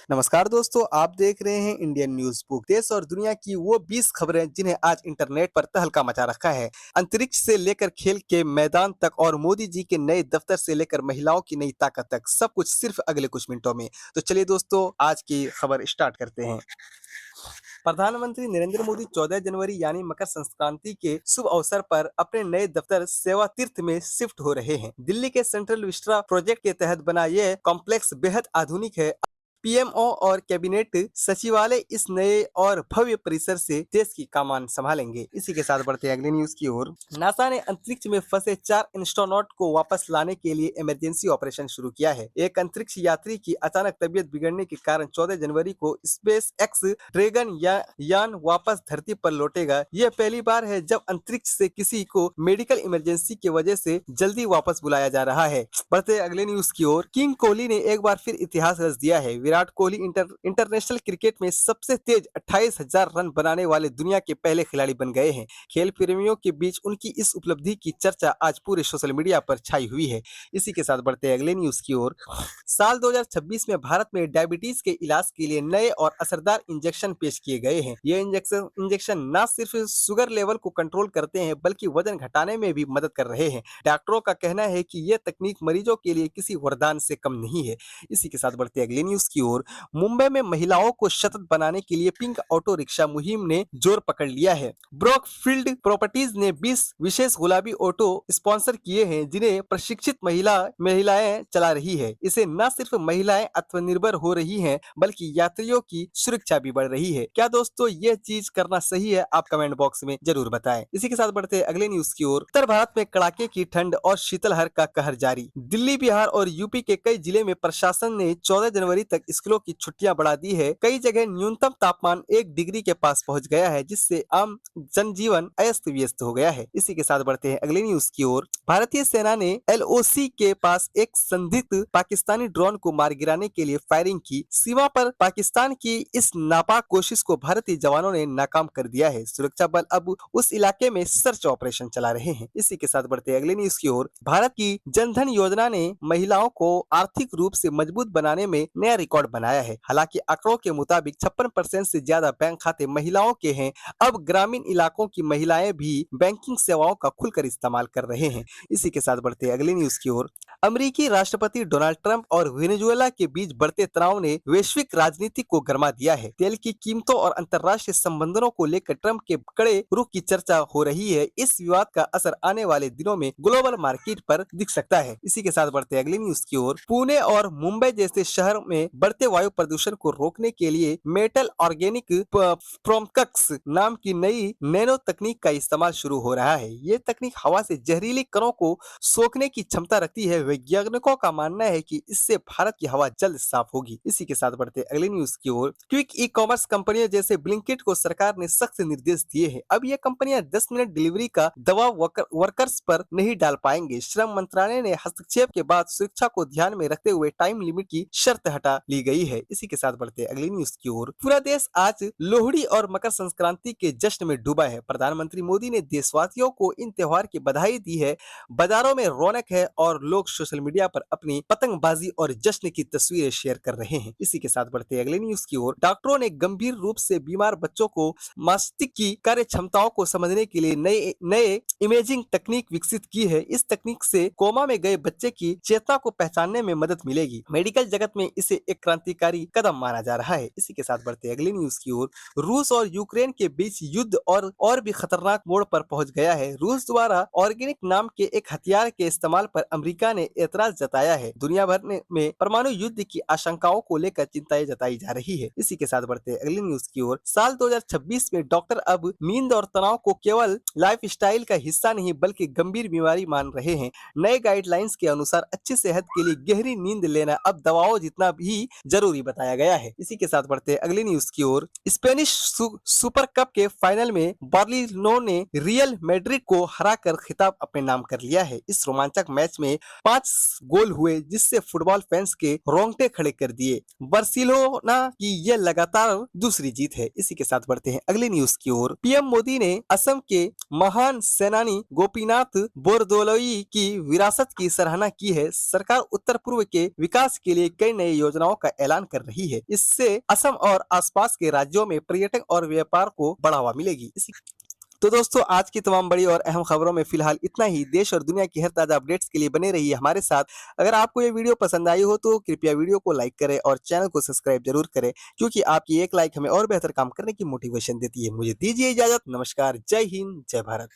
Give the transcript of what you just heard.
नमस्कार दोस्तों, आप देख रहे हैं इंडियन न्यूज बुक। देश और दुनिया की वो 20 खबरें जिन्हें आज इंटरनेट पर तहलका मचा रखा है। अंतरिक्ष से लेकर खेल के मैदान तक और मोदी जी के नए दफ्तर से लेकर महिलाओं की नई ताकत तक, सब कुछ सिर्फ अगले कुछ मिनटों में। तो चलिए दोस्तों, आज की खबर स्टार्ट करते हैं। प्रधानमंत्री नरेंद्र मोदी 14 जनवरी यानी मकर संक्रांति के शुभ अवसर पर अपने नए दफ्तर सेवा तीर्थ में शिफ्ट हो रहे हैं। दिल्ली के सेंट्रल विस्टा प्रोजेक्ट के तहत बना यह कॉम्प्लेक्स बेहद आधुनिक है। पीएमओ और कैबिनेट सचिवालय इस नए और भव्य परिसर से देश की कमान संभालेंगे। इसी के साथ बढ़ते हैं अगली न्यूज की ओर। नासा ने अंतरिक्ष में फंसे 4 एस्ट्रोनॉट को वापस लाने के लिए इमरजेंसी ऑपरेशन शुरू किया है। एक अंतरिक्ष यात्री की अचानक तबीयत बिगड़ने के कारण 14 जनवरी को स्पेस एक्स ड्रैगन यान वापस धरती पर लौटेगा। यह पहली बार है जब अंतरिक्ष से किसी को मेडिकल इमरजेंसी की वजह से जल्दी वापस बुलाया जा रहा है। बढ़ते अगले न्यूज की ओर। किंग कोहली ने एक बार फिर इतिहास रच दिया है। विराट कोहली इंटरनेशनल क्रिकेट में सबसे तेज 28,000 रन बनाने वाले दुनिया के पहले खिलाड़ी बन गए हैं। खेल प्रेमियों के बीच उनकी इस उपलब्धि की चर्चा आज पूरे सोशल मीडिया पर छाई हुई है। इसी के साथ बढ़ते हैं अगले न्यूज की ओर। साल 2026 में भारत में डायबिटीज के इलाज के लिए नए और असरदार इंजेक्शन पेश किए गए हैं। ये इंजेक्शन न सिर्फ शुगर लेवल को कंट्रोल करते हैं बल्कि वजन घटाने में भी मदद कर रहे हैं। डॉक्टरों का कहना है कि यह तकनीक मरीजों के लिए किसी वरदान से कम नहीं है। इसी के साथ बढ़ते अगले न्यूज की ओर। मुंबई में महिलाओं को सशक्त बनाने के लिए पिंक ऑटो रिक्शा मुहिम ने जोर पकड़ लिया है। ब्रोकफील्ड प्रॉपर्टीज ने 20 विशेष गुलाबी ऑटो स्पॉन्सर किए हैं जिन्हें प्रशिक्षित महिलाएं चला रही है। इसे न सिर्फ महिलाएं आत्मनिर्भर हो रही हैं बल्कि यात्रियों की सुरक्षा भी बढ़ रही है। क्या दोस्तों यह चीज करना सही है? आप कमेंट बॉक्स में जरूर बताएं। इसी के साथ बढ़ते अगले न्यूज की ओर। उत्तर भारत में कड़ाके की ठंड और शीतलहर का कहर जारी। दिल्ली, बिहार और यूपी के कई जिले में प्रशासन ने 14 जनवरी तक स्कूलों की छुट्टियां बढ़ा दी है। कई जगह न्यूनतम तापमान 1 डिग्री के पास पहुंच गया है जिससे आम जनजीवन अस्त व्यस्त हो गया है। इसी के साथ बढ़ते हैं अगले न्यूज की ओर। भारतीय सेना ने एलओसी के पास एक संदिग्ध पाकिस्तानी ड्रोन को मार गिराने के लिए फायरिंग की। सीमा पर पाकिस्तान की इस नापाक कोशिश को भारतीय जवानों ने नाकाम कर दिया है। सुरक्षा बल अब उस इलाके में सर्च ऑपरेशन चला रहे हैं। इसी के साथ बढ़ते अगले न्यूज की ओर। भारत की जनधन योजना ने महिलाओं को आर्थिक रूप से मजबूत बनाने में नया रिकॉर्ड बनाया है। हालांकि आंकड़ों के मुताबिक 56% से ज्यादा बैंक खाते महिलाओं के हैं। अब ग्रामीण इलाकों की महिलाएं भी बैंकिंग सेवाओं का खुलकर इस्तेमाल कर रहे हैं। इसी के साथ बढ़ते अगले न्यूज की ओर। अमेरिकी राष्ट्रपति डोनाल्ड ट्रंप और वेनेजुएला के बीच बढ़ते तनाव ने वैश्विक राजनीति को गरमा दिया है। तेल की कीमतों और अंतर्राष्ट्रीय संबंधों को लेकर ट्रंप के कड़े रुख की चर्चा हो रही है। इस विवाद का असर आने वाले दिनों में ग्लोबल मार्केट पर दिख सकता है। इसी के साथ बढ़ते अगली न्यूज की ओर। पुणे और मुंबई जैसे शहर में बढ़ते वायु प्रदूषण को रोकने के लिए मेटल ऑर्गेनिक प्रोमकक्स नाम की नई नैनो तकनीक का इस्तेमाल शुरू हो रहा है। ये तकनीक हवा से जहरीले कणों को सोखने की क्षमता रखती है। वैज्ञानिकों का मानना है कि इससे भारत की हवा जल्द साफ होगी। इसी के साथ बढ़ते अगली न्यूज की ओर। क्विक ई कॉमर्स कंपनियों जैसे ब्लिंकिट को सरकार ने सख्त निर्देश दिए हैं। अब ये कंपनियां 10 मिनट डिलीवरी का दबाव वर्कर्स पर नहीं डाल पाएंगे। श्रम मंत्रालय ने हस्तक्षेप के बाद सुरक्षा को ध्यान में रखते हुए टाइम लिमिट की शर्त हटा ली गई है। इसी के साथ बढ़ते अगली न्यूज की ओर। पूरा देश आज लोहड़ी और मकर संक्रांति के जश्न में डूबा है। प्रधानमंत्री मोदी ने देशवासियों को इन त्योहार की बधाई दी है। बाजारों में रौनक है और लोग सोशल मीडिया पर अपनी पतंगबाजी और जश्न की तस्वीरें शेयर कर रहे हैं। इसी के साथ बढ़ते अगले न्यूज की ओर। डॉक्टरों ने गंभीर रूप से बीमार बच्चों को मस्तिष्क की कार्य क्षमताओं को समझने के लिए नए इमेजिंग तकनीक विकसित की है। इस तकनीक से कोमा में गए बच्चे की चेतना को पहचानने में मदद मिलेगी। मेडिकल जगत में इसे एक क्रांतिकारी कदम माना जा रहा है। इसी के साथ बढ़ते अगली न्यूज की ओर। रूस और यूक्रेन के बीच युद्ध और भी खतरनाक मोड़ पर पहुंच गया है। रूस द्वारा ऑर्गेनिक नाम के एक हथियार के इस्तेमाल पर अमेरिका ने एतराज जताया है। दुनिया भर में परमाणु युद्ध की आशंकाओं को लेकर चिंताएं जताई जा रही है। इसी के साथ बढ़ते अगली न्यूज की ओर। साल 2026 में डॉक्टर अब नींद और तनाव को केवल लाइफस्टाइल का हिस्सा नहीं बल्कि गंभीर बीमारी मान रहे हैं। नए गाइडलाइंस के अनुसार अच्छी सेहत के लिए गहरी नींद लेना अब दवाओं जितना भी जरूरी बताया गया है। इसी के साथ बढ़ते अगली न्यूज की ओर। स्पेनिश सुपर कप के फाइनल में बार्सिलोना ने रियल मैड्रिड को हराकर खिताब अपने नाम कर लिया है। इस रोमांचक मैच में 5 गोल हुए जिससे फुटबॉल फैंस के रोंगटे खड़े कर दिए। बार्सिलोना की यह लगातार दूसरी जीत है। इसी के साथ बढ़ते हैं अगली न्यूज की ओर। पीएम मोदी ने असम के महान सेनानी गोपीनाथ बोरदोलोई की विरासत की सराहना की है। सरकार उत्तर पूर्व के विकास के लिए कई नई योजनाओं का ऐलान कर रही है। इससे असम और आसपास के राज्यों में पर्यटन और व्यापार को बढ़ावा मिलेगी। तो दोस्तों, आज की तमाम बड़ी और अहम खबरों में फिलहाल इतना ही। देश और दुनिया की हर ताजा अपडेट्स के लिए बने रहिए हमारे साथ। अगर आपको ये वीडियो पसंद आई हो तो कृपया वीडियो को लाइक करें और चैनल को सब्सक्राइब जरूर करें, क्योंकि आपकी एक लाइक हमें और बेहतर काम करने की मोटिवेशन देती है। मुझे दीजिए इजाजत। नमस्कार, जय हिंद, जय भारत।